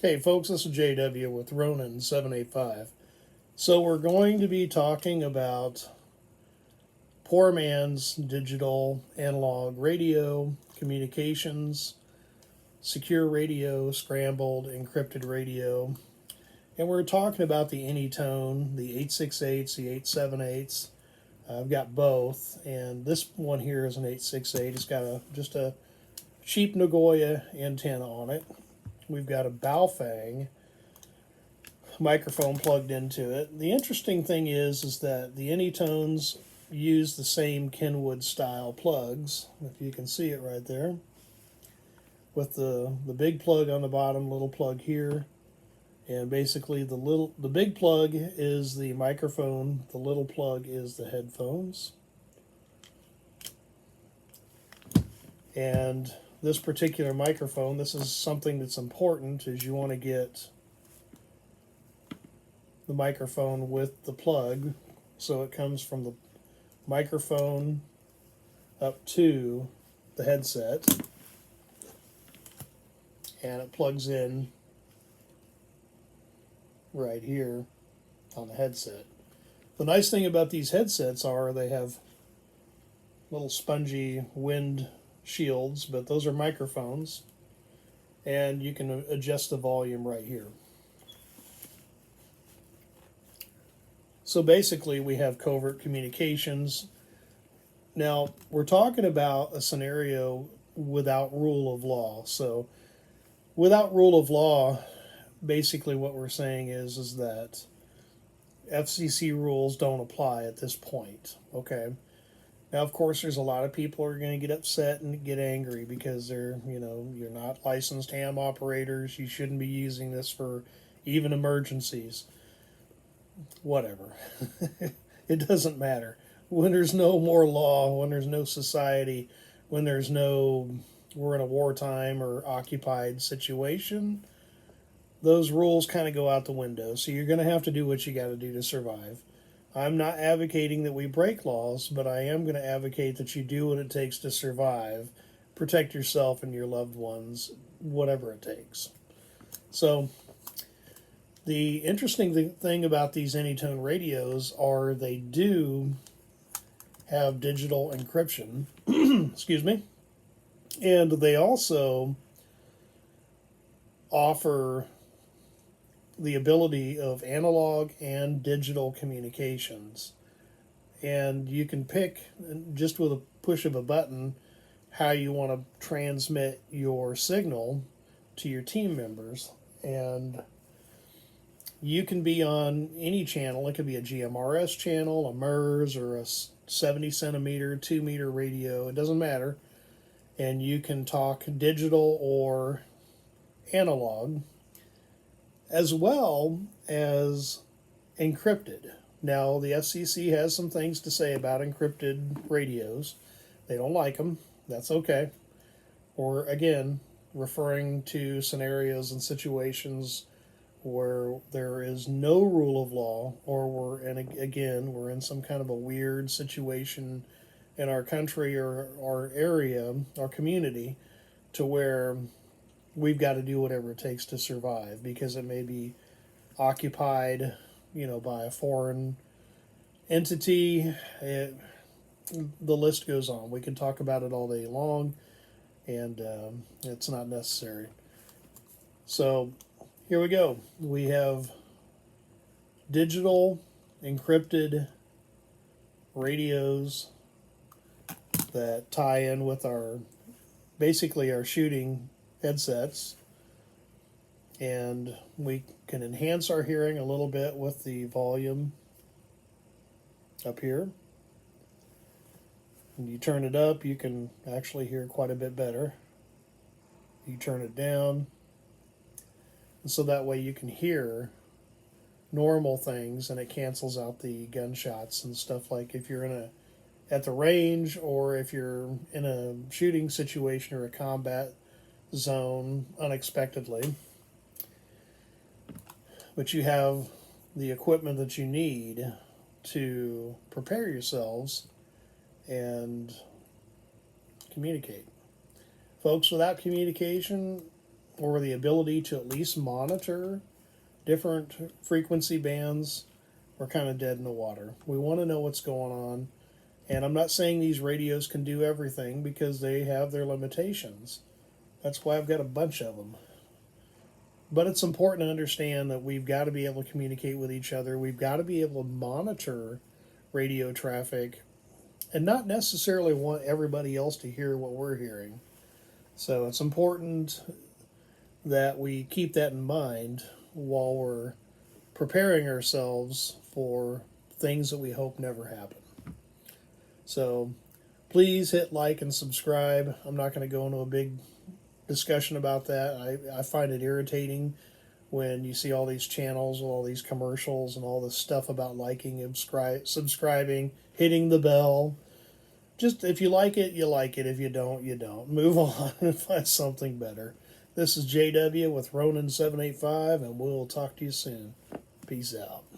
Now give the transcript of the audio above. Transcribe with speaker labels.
Speaker 1: Hey folks, this is JW with Ronin 785. So we're going to be talking about poor man's digital analog radio, communications, secure radio, scrambled, encrypted radio. And we're talking about the Anytone, the 868s, the 878s. I've got both, and this one here is an 868. It's got just a cheap Nagoya antenna on it. We've got a Baofeng microphone plugged into it. The interesting thing is that the Anytones use the same Kenwood style plugs, if you can see it right there, with the big plug on the bottom, little plug here, and basically the big plug is the microphone, the little plug is the headphones. And this particular microphone, this is something that's important, is you want to get the microphone with the plug, so it comes from the microphone up to the headset, and it plugs in right here on the headset. The nice thing about these headsets are they have little spongy wind shields, but those are microphones, and you can adjust the volume right here. So basically we have covert communications. Now we're talking about a scenario without rule of law. So without rule of law, basically what we're saying is that FCC rules don't apply at this point. Okay. Now, of course, there's a lot of people who are going to get upset and get angry because you're not licensed ham operators. You shouldn't be using this for even emergencies. Whatever. It doesn't matter. When there's no more law, when there's no society, when we're in a wartime or occupied situation, those rules kind of go out the window. So you're going to have to do what you got to do to survive. I'm not advocating that we break laws, but I am going to advocate that you do what it takes to survive, protect yourself and your loved ones, whatever it takes. So the interesting thing about these Anytone radios are they do have digital encryption, excuse me, and they also offer the ability of analog and digital communications. And you can pick, just with a push of a button, how you want to transmit your signal to your team members. And you can be on any channel. It could be a GMRS channel, a MERS, or a 70 centimeter, 2 meter radio. It doesn't matter. And you can talk digital or analog, as well as encrypted. Now, the FCC has some things to say about encrypted radios. They don't like them. That's okay. Or, again, referring to scenarios and situations where there is no rule of law, or we're in some kind of a weird situation in our country or our area, our community, to where we've got to do whatever it takes to survive because it may be occupied, by a foreign entity. The list goes on. We can talk about it all day long, and it's not necessary. So here we go. We have digital encrypted radios that tie in with basically our shooting headsets, and we can enhance our hearing a little bit with the volume up here. When you turn it up, you can actually hear quite a bit better. You turn it down, and so that way you can hear normal things, and it cancels out the gunshots and stuff, like if you're at the range, or if you're in a shooting situation or a combat zone unexpectedly. But you have the equipment that you need to prepare yourselves and communicate. Folks, without communication, or the ability to at least monitor different frequency bands, we're kind of dead in the water. We want to know what's going on. And I'm not saying these radios can do everything, because they have their limitations. That's why I've got a bunch of them. But it's important to understand that we've got to be able to communicate with each other. We've got to be able to monitor radio traffic and not necessarily want everybody else to hear what we're hearing. So it's important that we keep that in mind while we're preparing ourselves for things that we hope never happen. So please hit like and subscribe. I'm not going to go into a big discussion about that. I find it irritating when you see all these channels with all these commercials and all this stuff about liking and subscribing, hitting the bell. Just, if you like it, you like it. If you don't, you don't. Move on and find something better. This is JW with Ronin 785, and we'll talk to you soon. Peace out.